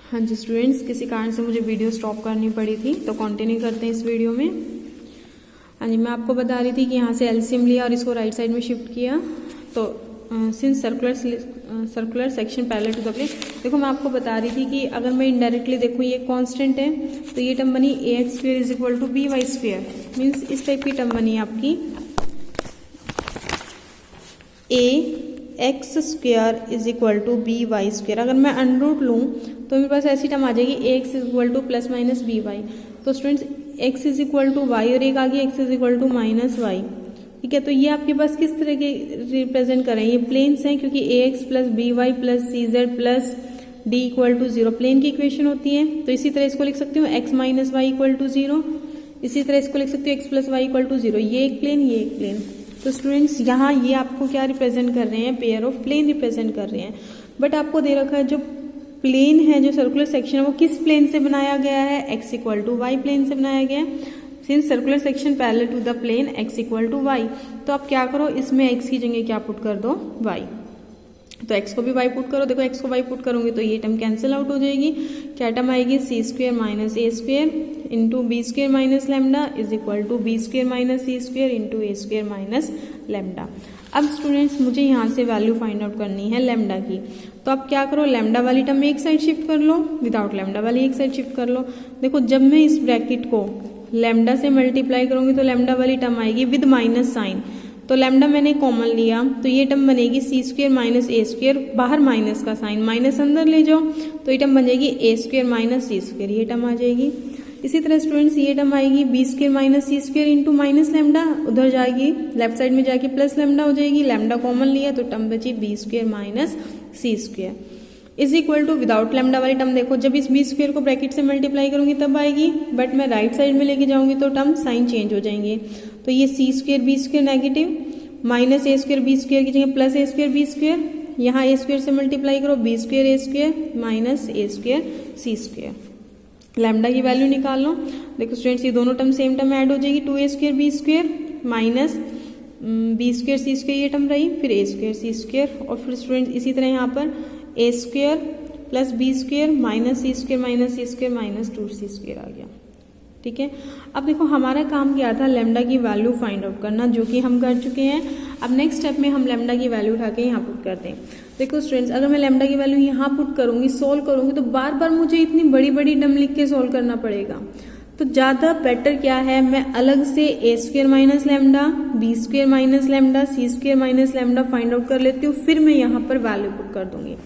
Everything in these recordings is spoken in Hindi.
हाँ जी स्टूडेंट्स, किसी कारण से मुझे वीडियो स्टॉप करनी पड़ी थी, तो कंटिन्यू करते हैं इस वीडियो में। हाँ जी, मैं आपको बता रही थी कि यहाँ से एलसीएम लिया और इसको राइट साइड में शिफ्ट किया। तो since circular section parallel to the plane, देखो मैं आपको बता रही थी कि अगर मैं इनडायरेक्टली देखूँ ये कांस्टेंट है, तो ये टर्म बनी ax square is equal to by square. Means इस टाइप की टर्म बनी आपकी ax square is equal to by square. अगर मैं अंडर लूँ तो मेरे पास ऐसी टर्म आ जाएगी ax is equal to plus minus by। तो students x is equal to y और एक आ गया x is equal to minus y। ठीक है, तो ये आपके पास किस तरह के रिप्रेजेंट कर रहे हैं, ये प्लेन्स हैं, क्योंकि ax plus by plus cz plus d equal to 0 plane की इक्वेशन होती है। तो इसी तरह इसको लिख सकती हूँ x minus Y equal to 0, इसी तरह इसको लिख सकती हूँ x plus Y equal to 0। ये एक प्लेन, ये एक प्लेन। तो स्टूडेंट्स यहाँ ये आपको क्या रिप्रेजेंट कर रहे हैं, पेयर ऑफ प्लेन रिप्रेजेंट कर रहे हैं। बट आपको दे रखा है जो प्लेन है, जो सर्कुलर सेक्शन है, वो किस प्लेन से बनाया गया है, x equal to Y plane से बनाया गया है। Since circular section parallel to the plane x equal to Y, तो आप क्या करो, इसमें x की जगह क्या पुट कर दो, y। तो x को भी y पुट करो। देखो x को y पुट करोगे तो ये टर्म कैंसिल आउट हो जाएगी। क्या टर्म आएगी, C square minus A square into B square minus lambda is equal to B square minus C square into A square minus lambda. अब स्टूडेंट्स मुझे यहाँ से वैल्यू फाइंड आउट करनी है लेमडा की। तो आप क्या करो, लेमडा वाली टर्म एक साइड शिफ्ट कर लो, विदाउट लेमडा वाली एक साइड शिफ्ट कर लो। देखो जब मैं इस ब्रैकेट को लेमडा से मल्टीप्लाई करूंगी तो लेमडा वाली टर्म आएगी विद माइनस साइन। तो लेमडा मैंने कॉमन लिया तो ये टर्म बनेगी सी स्क्वेयर माइनस ए स्क्वेयर, बाहर माइनस का साइन, माइनस अंदर ले जाओ तो ये टर्म बन जाएगी ए स्क्वेयर माइनस सी स्क्वेयर, ये टर्म आ जाएगी। इसी तरह स्टूडेंट्स ये टर्म आएगी B square minus C square into minus lambda, उधर जाएगी लेफ्ट साइड में जाके प्लस लेमडा हो जाएगी। लेमडा कॉमन लिया तो टर्म बची B square minus C square is equal to, without lambda वाली टर्म देखो जब इस बी स्क्वेयर को ब्रैकेट से मल्टीप्लाई करूंगी तब आएगी, बट मैं राइट साइड में लेके जाऊंगी तो टर्म साइन चेंज हो जाएंगे। तो ये C square B square negative minus A square B square की जगह plus A square B square, यहाँ ए स्क्वेयर से मल्टीप्लाई करो B square A square minus A square C square. Lambda की वैल्यू निकाल लो। देखो स्टूडेंट्स ये दोनों टर्म सेम टर्म ऐड हो जाएगी, 2a square B square minus B square C square, ये टर्म रही, फिर ए स्क्वेयर सी स्क्वेयर, और फिर स्टूडेंट्स इसी तरह यहाँ पर A square plus B square minus C square minus 2c square आ गया। ठीक है, अब देखो हमारा काम क्या था, लेमडा की वैल्यू फाइंड आउट करना, जो कि हम कर चुके हैं। अब नेक्स्ट स्टेप में हम लेमडा की वैल्यू उठा के यहाँ पुट करते हैं। देखो स्टूडेंट्स, अगर मैं लेमडा की वैल्यू यहाँ पुट करूंगी, सोल्व करूंगी, तो बार बार मुझे इतनी बड़ी बड़ी टर्म लिख के सोल्व करना पड़ेगा। तो ज़्यादा बेटर क्या है, मैं अलग से A square minus lambda, B square minus lambda, C square minus lambda find out कर लेती हूँ, फिर मैं यहाँ पर वैल्यू पुट कर दूंगी।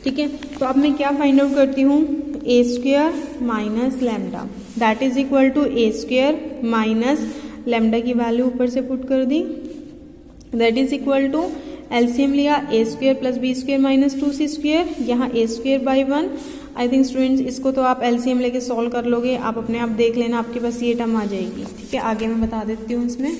ठीक है, तो अब मैं क्या फाइंड आउट करती हूँ, A square minus lambda that is equal to A square minus lambda की वैल्यू ऊपर से पुट कर दी, that is equal to LCM लिया A square plus B square minus 2c square, यहाँ A square by 1। I think students इसको तो आप एलसीएम लेके सॉल्व कर लोगे, आप अपने आप देख लेना, आपके पास ये टर्म आ जाएगी। ठीक है, आगे मैं बता देती हूँ इसमें।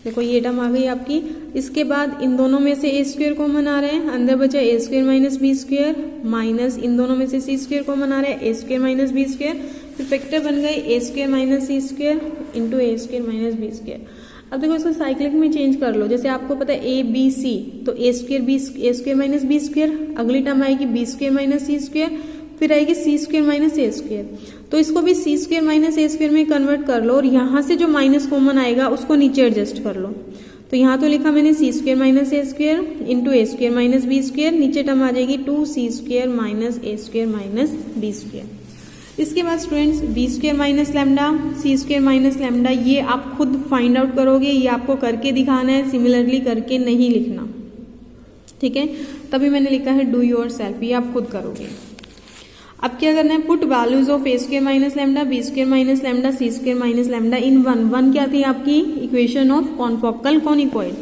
देखो ये टर्म आ गई आपकी। इसके बाद इन दोनों में से ए स्क्वेयर कॉमन आ रहे हैं, अंदर बचा A square minus B square minus इन दोनों में से सी स्क्वेयर कॉमन आ रहा है, A square minus B square, फिर फैक्टर बन गए A square minus C square into A square minus B square. अब देखो इसको साइक्लिक में चेंज कर लो, जैसे आपको पता है ए बी सी, तो ए स्क्वेयर माइनस बी स्क्वेयर, अगली टर्म आएगी B square minus C square, फिर आएगी C square minus A square. तो इसको भी सी स्क्वेयर माइनस ए स्क्वेयर में कन्वर्ट कर लो, और यहाँ से जो माइनस कॉमन आएगा उसको नीचे एडजस्ट कर लो। तो यहाँ तो लिखा मैंने C square minus A square into A square minus B square, नीचे टर्म आ जाएगी 2c square minus A square minus B square. इसके बाद students B square minus lambda, C square minus lambda, ये आप खुद फाइंड आउट करोगे, ये आपको करके दिखाना है, सिमिलरली करके नहीं लिखना। ठीक है, तभी मैंने लिखा है डू योर सेल्फ, ये आप खुद करोगे। अब क्या करना है, put values of A square minus lambda, B square minus lambda, C square minus lambda in one क्या थी आपकी इक्वेशन ऑफ कॉन्फोकल कोनिकॉइड।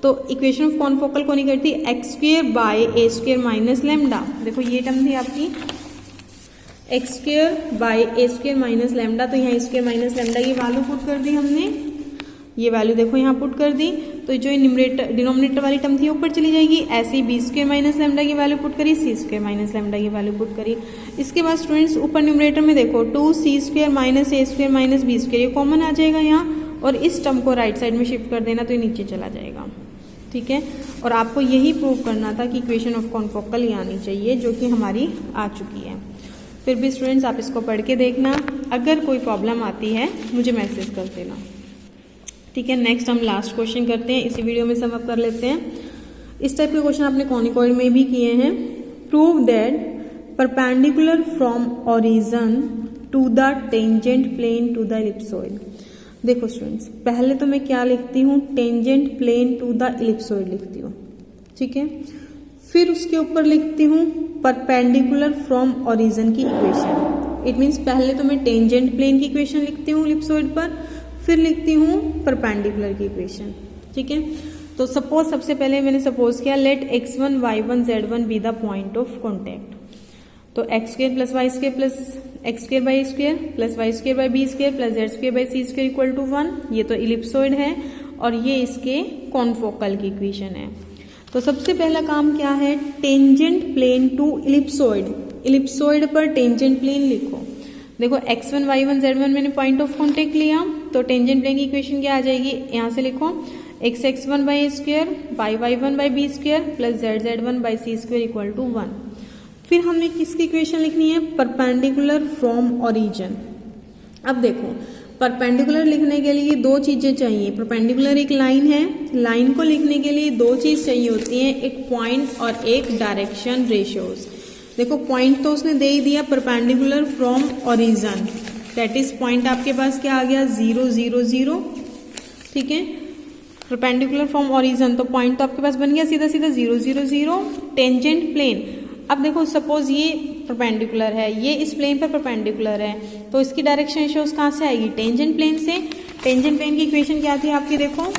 तो इक्वेशन ऑफ कॉन्फोकल कोनिकॉइड थी x square by A square minus lambda. देखो ये टर्म थी आपकी x square by A square minus lambda, तो यहाँ स्क्वेयर माइनस लेमडा की वैल्यू पुट कर दी हमने, ये वैल्यू देखो यहाँ पुट कर दी। तो जो डिनोमिनेटर वाली टर्म थी ऊपर चली जाएगी, ऐसे ही बी स्क्वेयर माइनस लेमडा की वैल्यू पुट करी, सी स्क्वेयर माइनस लेमडा की वैल्यू पुट करी। इसके बाद स्टूडेंट्स ऊपर न्यूमरेटर में देखो 2c square minus A square minus B square, ये कॉमन आ जाएगा यहाँ, और इस टर्म को राइट साइड में शिफ्ट कर देना तो ये नीचे चला जाएगा। ठीक है। और आपको यही प्रूव करना था कि इक्वेशन ऑफ कॉन्फोकल ये आनी चाहिए, जो कि हमारी आ चुकी है। फिर भी स्टूडेंट्स आप इसको पढ़ के देखना, अगर कोई प्रॉब्लम आती है मुझे मैसेज कर देना, ठीक है। नेक्स्ट हम लास्ट क्वेश्चन करते हैं, इसी वीडियो में सम अप कर लेते हैं। इस टाइप के क्वेश्चन आपने कॉनिकॉइड में भी किए हैं। Prove that perpendicular from origin to the tangent plane to the ellipsoid. देखो स्टूडेंट्स, पहले तो मैं क्या लिखती हूँ, tangent plane to the ellipsoid लिखती हूँ, ठीक है। फिर उसके ऊपर लिखती हूँ परपेंडिकुलर फ्रॉम ओरिजिन की इक्वेशन। इट मीन्स पहले तो मैं टेंजेंट प्लेन की इक्वेशन लिखती हूँ इलिप्सॉइड पर, फिर लिखती हूँ परपेंडिकुलर की इक्वेशन, ठीक है। तो सपोज सबसे पहले मैंने सपोज किया let x1 y1 z1 be the point of contact. तो X square plus Y square plus X square by square plus Y square by B square plus Z square by C square equal to 1। ये तो इलिप्सॉइड है और ये इसके कॉन्फोकल की इक्वेशन है। तो सबसे पहला काम क्या है, tangent plane to ellipsoid. Ellipsoid पर टेंजेंट प्लेन लिखो। देखो x1 y1 z1 मैंने पॉइंट ऑफ कॉन्टेक्ट लिया, तो टेंजेंट प्लेन की इक्वेशन क्या आ जाएगी, यहाँ से लिखो x1 by A square Y y1 by B square plus z1 by C square equal to 1। फिर हमने किसकी इक्वेशन लिखनी है, परपेंडिकुलर फ्रॉम ओरिजिन। अब देखो परपेंडिकुलर लिखने के लिए दो चीजें चाहिए। परपेंडिकुलर एक लाइन है, लाइन को लिखने के लिए दो चीज चाहिए होती है, एक पॉइंट और एक डायरेक्शन रेशियोज। देखो पॉइंट तो उसने दे ही दिया, perpendicular from origin, that is point आपके पास क्या आ गया 0 0 0, ठीक है। परपेंडिकुलर फ्रॉम ओरिजिन, तो पॉइंट तो आपके पास बन गया सीधा सीधा 0 0 0। टेंजेंट प्लेन, अब देखो सपोज ये परपेंडिकुलर है, ये इस प्लेन पर परपेंडिकुलर है, तो इसकी डायरेक्शन रेशियोज कहाँ से आएगी, टेंजेंट प्लेन से। टेंजेंट प्लेन की इक्वेशन क्या थी आपकी, देखो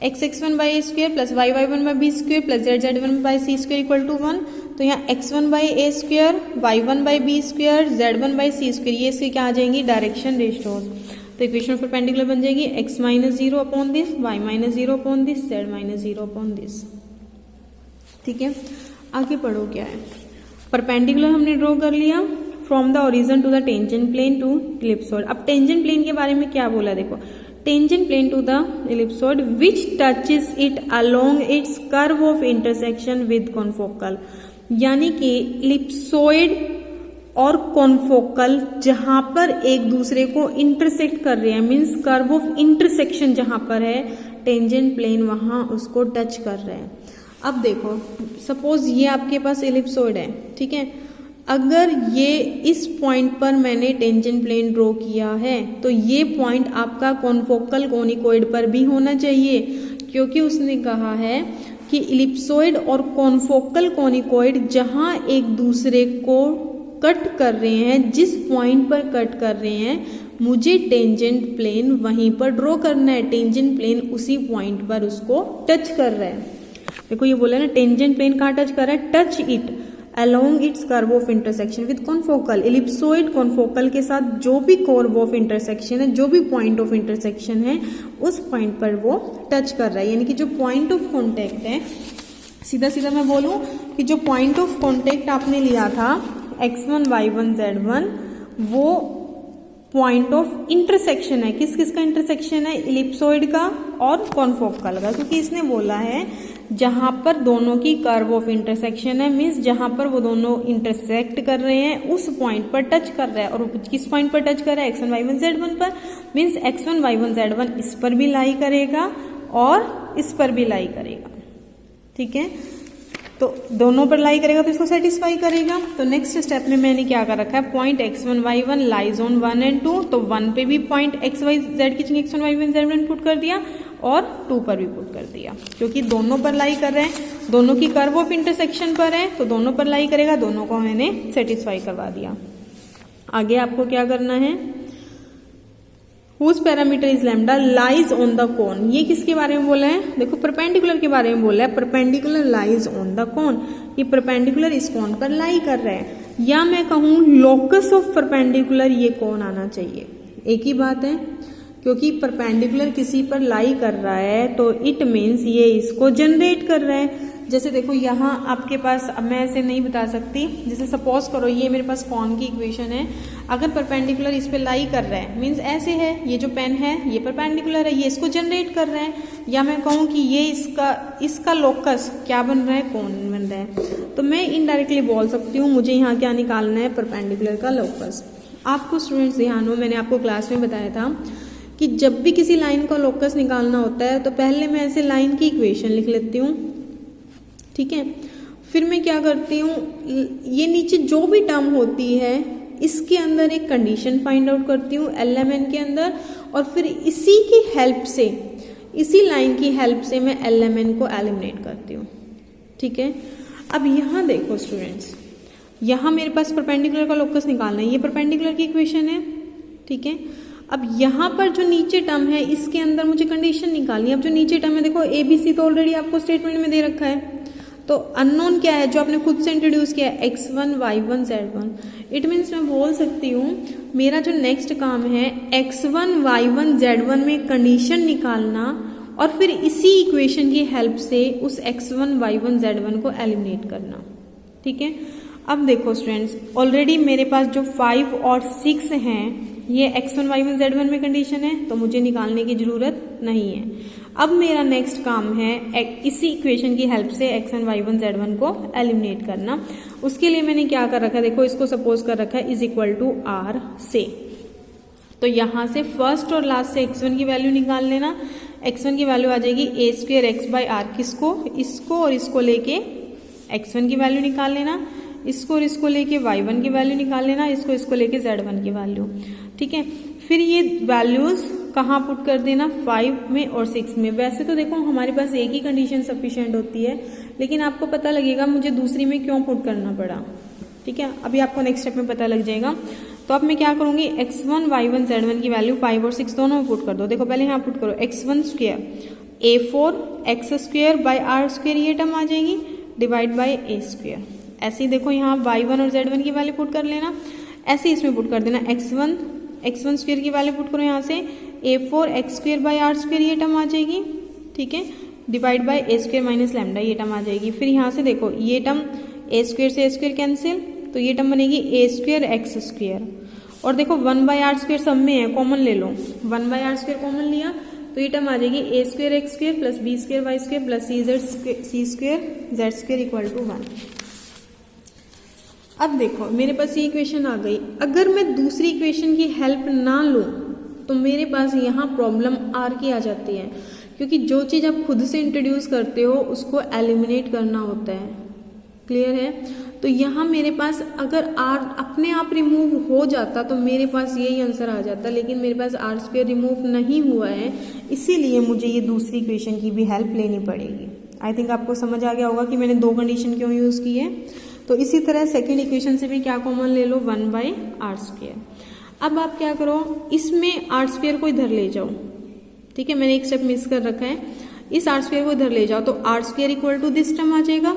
x1 by A square plus Y y1 by B square plus z1 by C square equal to 1। तो यहाँ x1 by A square y1 by B square z1 by C square, ये इसकी क्या आ जाएंगी, डायरेक्शन रेशियोज। तो इक्वेशन ऑफ परपेंडिकुलर बन जाएगी x minus 0 upon this, y minus 0 upon this, z minus 0 upon this, ठीक है। आगे पढ़ो क्या है, परपेंडिकुलर हमने ड्रॉ कर लिया from the origin to the tangent plane to ellipsoid. अब टेंजेंट प्लेन के बारे में क्या बोला, देखो tangent plane to the ellipsoid which touches it along its curve of intersection with confocal. यानी कि इलिप्सॉइड और कॉन्फोकल जहां पर एक दूसरे को इंटरसेक्ट कर रहे हैं, मीन्स कर्व ऑफ इंटरसेक्शन जहां पर है, टेंजेंट प्लेन वहां उसको टच कर रहे हैं। अब देखो सपोज ये आपके पास इलिप्सॉइड है, ठीक है। अगर ये इस पॉइंट पर मैंने टेंजेंट प्लेन ड्रॉ किया है, तो ये पॉइंट आपका कॉन्फोकल कोनिकॉइड पर भी होना चाहिए, क्योंकि उसने कहा है कि इलिप्सॉइड और कॉन्फोकल कोनिकॉइड जहां एक दूसरे को कट कर रहे हैं, जिस पॉइंट पर कट कर रहे हैं, मुझे टेंजेंट प्लेन वहीं पर ड्रॉ करना है। टेंजेंट प्लेन उसी पॉइंट पर उसको टच कर रहा है। देखो ये बोला ना, टेंजेंट प्लेन कहाँ टच कर रहा है, touch it along its curve of intersection with confocal. Ellipsoid confocal के साथ जो भी कर्व ऑफ इंटरसेक्शन है, जो भी पॉइंट ऑफ इंटरसेक्शन है, उस पॉइंट पर वो टच कर रहा है। यानी कि जो पॉइंट ऑफ कॉन्टेक्ट है, सीधा सीधा मैं बोलूं कि जो पॉइंट ऑफ कॉन्टेक्ट आपने लिया था x1 y1 z1, वो पॉइंट ऑफ इंटरसेक्शन है। किस किस का इंटरसेक्शन है, इलिप्सॉइड का और कॉन्फोकल का, क्योंकि इसने बोला है जहां पर दोनों की कर्व ऑफ इंटरसेक्शन है, मीन्स जहां पर वो दोनों इंटरसेक्ट कर रहे हैं उस पॉइंट पर टच कर रहा है। और किस पॉइंट पर टच कर रहा है, x1 y1 z1 पर, मीन्स x1 y1 z1 इस पर भी लाई करेगा और इस पर भी लाई करेगा, ठीक है। तो दोनों पर लाई करेगा तो इसको सेटिस्फाई करेगा। तो नेक्स्ट स्टेप में मैंने क्या कर रखा है, point x1 y1 lies on 1 and 2, तो 1 पे भी पॉइंट x y z की जगह x1 y1 z1 पुट कर दिया और 2 पर भी पुट कर दिया, क्योंकि दोनों पर लाई कर रहे हैं, दोनों की कर्व ऑफ इंटरसेक्शन पर है, तो दोनों पर लाई करेगा, दोनों को मैंने सेटिस्फाई करवा दिया। आगे आपको क्या करना है, whose parameter is lambda lies on the cone. ये किसके बारे में बोला है, देखो परपेंडिकुलर के बारे में बोला है, perpendicular lies on the cone. ये परपेंडिकुलर इस कोन पर लाई कर रहा है, या मैं कहूं लोकस ऑफ परपेंडिकुलर ये कोन आना चाहिए, एक ही बात है। क्योंकि परपेंडिकुलर किसी पर लाई कर रहा है तो इट मीन्स ये इसको जनरेट कर रहा है। जैसे देखो यहाँ आपके पास, अब मैं ऐसे नहीं बता सकती, जैसे सपोज करो ये मेरे पास कॉन की इक्वेशन है, अगर परपेंडिकुलर इस पे लाई कर रहा है मीन्स ऐसे है, ये जो पेन है ये परपेंडिकुलर है, ये इसको जनरेट कर रहा है, या मैं कहूँ कि ये इसका लोकस क्या बन रहा है, कौन बन रहा है, तो मैं इनडायरेक्टली बोल सकती हूँ मुझे यहाँ क्या निकालना है, परपेंडिकुलर का लोकस। आपको स्टूडेंट्स ध्यान हो, मैंने आपको क्लास में बताया था कि जब भी किसी लाइन का लोकस निकालना होता है तो पहले मैं ऐसे लाइन की इक्वेशन लिख लेती हूँ, ठीक है। फिर मैं क्या करती हूँ, ये नीचे जो भी टर्म होती है इसके अंदर एक कंडीशन फाइंड आउट करती हूँ LMN के अंदर, और फिर इसी की हेल्प से, इसी लाइन की हेल्प से मैं LMN को एलिमिनेट करती हूँ, ठीक है। अब यहाँ देखो स्टूडेंट्स, यहाँ मेरे पास परपेंडिकुलर का लोकस निकालना है, ये परपेंडिकुलर की इक्वेशन है, ठीक है। अब यहाँ पर जो नीचे टर्म है इसके अंदर मुझे कंडीशन निकालनी है। अब जो नीचे टर्म है देखो ABC तो ऑलरेडी आपको स्टेटमेंट में दे रखा है, तो अननोन क्या है जो आपने खुद से इंट्रोड्यूस किया है, x1 y1 z1। It means मैं बोल सकती हूँ मेरा जो नेक्स्ट काम है x1 y1 z1 में कंडीशन निकालना और फिर इसी इक्वेशन की हेल्प से उस x1 y1 z1 को एलिमिनेट करना, ठीक है। अब देखो स्टूडेंट्स, ऑलरेडी मेरे पास जो 5 और 6 हैं ये x1 y1 z1 में कंडीशन है, तो मुझे निकालने की जरूरत नहीं है। अब मेरा नेक्स्ट काम है इसी इक्वेशन की हेल्प से x1 y1 z1 को एलिमिनेट करना। उसके लिए मैंने क्या कर रखा है, देखो इसको सपोज कर रखा है इज इक्वल टू r से, तो यहाँ से फर्स्ट और लास्ट से x1 की वैल्यू निकाल लेना। x1 की वैल्यू आ जाएगी a square x by R, किसको, इसको और इसको लेके x1 की वैल्यू निकाल लेना, इसको और इसको लेके y1 की वैल्यू निकाल लेना, इसको लेके z1 की वैल्यू, ठीक है। फिर ये वैल्यूज कहाँ पुट कर देना, 5 में और 6 में। वैसे तो देखो हमारे पास एक ही कंडीशन सफिशिएंट होती है, लेकिन आपको पता लगेगा मुझे दूसरी में क्यों पुट करना पड़ा, ठीक है। अभी आपको नेक्स्ट स्टेप में पता लग जाएगा। तो अब मैं क्या करूंगी, x1 y1 z1 की वैल्यू 5 और 6 दोनों में पुट कर दो। देखो पहले यहाँ पुट करो, x1 square a4 x square by R square, ये टर्म आ जाएगी, डिवाइड बाई a स्क्वेयर। ऐसे ही देखो यहाँ y1 और z1 की वैल्यू पुट कर लेना, ऐसे इसमें पुट कर देना, x1 स्क्वेयर की वैल्यू पुट करो यहाँ से, a4 x square by R square, ये टर्म आ जाएगी, ठीक है, divide by a square minus lambda, ये टर्म आ जाएगी। फिर यहाँ से देखो ये टर्म a स्क्वेयर से a स्क्वेयर कैंसिल, तो ये टर्म बनेगी a स्क्वेयर x स्क्वेयर, और देखो 1 बाई आर स्क्वेयर सब में है, कॉमन ले लो, 1 बाई आर स्क्वेयर कॉमन लिया तो ये टर्म आ जाएगी a square x square plus b square y square plus c square z square equal to 1। अब देखो मेरे पास ये इक्वेशन आ गई। अगर मैं दूसरी इक्वेशन की हेल्प ना लूँ तो मेरे पास यहाँ प्रॉब्लम आर की आ जाती है, क्योंकि जो चीज़ आप खुद से इंट्रोड्यूस करते हो उसको एलिमिनेट करना होता है, क्लियर है। तो यहाँ मेरे पास अगर आर अपने आप रिमूव हो जाता तो मेरे पास यही आंसर आ जाता, लेकिन मेरे पास आर स्क्वेयर रिमूव नहीं हुआ है, इसीलिए मुझे ये दूसरी इक्वेशन की भी हेल्प लेनी पड़ेगी। आई थिंक आपको समझ आ गया होगा कि मैंने दो कंडीशन क्यों यूज़ की है। तो इसी तरह सेकेंड इक्वेशन से भी क्या कॉमन ले लो, 1 बाई आर स्क्वेयर। अब आप क्या करो, इसमें आर स्क्वेयर को इधर ले जाओ, ठीक है, मैंने एक स्टेप मिस कर रखा है, इस आर स्क्वेयर को इधर ले जाओ तो R square equal to this term आ जाएगा।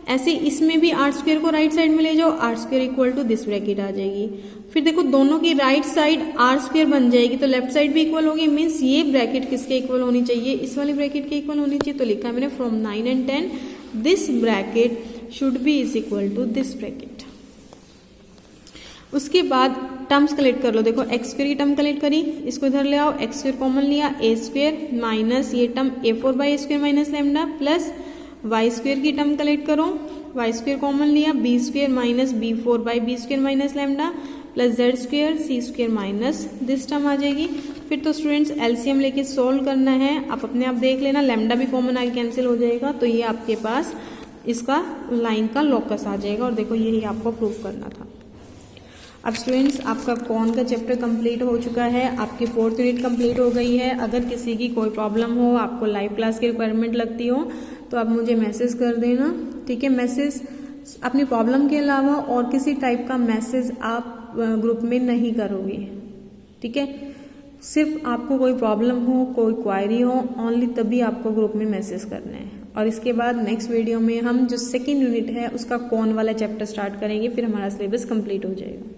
ऐसे इसमें भी आर स्क्वेयर को राइट साइड में ले जाओ, R square equal to this bracket आ जाएगी। फिर देखो दोनों की राइट साइड आर स्क्वेयर बन जाएगी तो लेफ्ट साइड भी इक्वल होगी, मीन्स ये ब्रैकेट किसके इक्वल होनी चाहिए, इस वाली ब्रैकेट के इक्वल होनी चाहिए। तो लिखा है मैंने from 9 and 10 this bracket should be is equal to this bracket. उसके बाद टर्म्स कलेक्ट कर लो, देखो एक्स स्क्वेयर की टर्म कलेक्ट करी, इसको इधर ले आओ, एक्स स्क्वेयर कॉमन लिया, ए स्क्वेयर माइनस ये term a4 by square minus lambda plus Y square की टर्म कलेक्ट करो, वाई स्क्वेयर कॉमन लिया, B square minus b4 by B square minus lambda plus Z square C square minus this term आ जाएगी। फिर तो स्टूडेंट्स एलसीएम लेके सोल्व करना है, आप अपने आप देख लेना, लैम्डा भी कॉमन आगे कैंसिल हो जाएगा, तो ये आपके पास इसका लाइन का लोकस आ जाएगा। और देखो यही आपको प्रूव करना था। अब स्टूडेंट्स आपका कौन का चैप्टर कंप्लीट हो चुका है, आपकी 4th यूनिट कंप्लीट हो गई है। अगर किसी की कोई प्रॉब्लम हो, आपको लाइव क्लास की रिक्वायरमेंट लगती हो, तो आप मुझे मैसेज कर देना, ठीक है। मैसेज अपनी प्रॉब्लम के अलावा और किसी टाइप का मैसेज आप ग्रुप में नहीं करोगे, ठीक है। सिर्फ आपको कोई प्रॉब्लम हो, कोई क्वायरी हो, ओनली तभी आपको ग्रुप में मैसेज करना है। और इसके बाद नेक्स्ट वीडियो में हम जो 2nd यूनिट है उसका कौन वाला चैप्टर स्टार्ट करेंगे, फिर हमारा सिलेबस कंप्लीट हो जाएगा।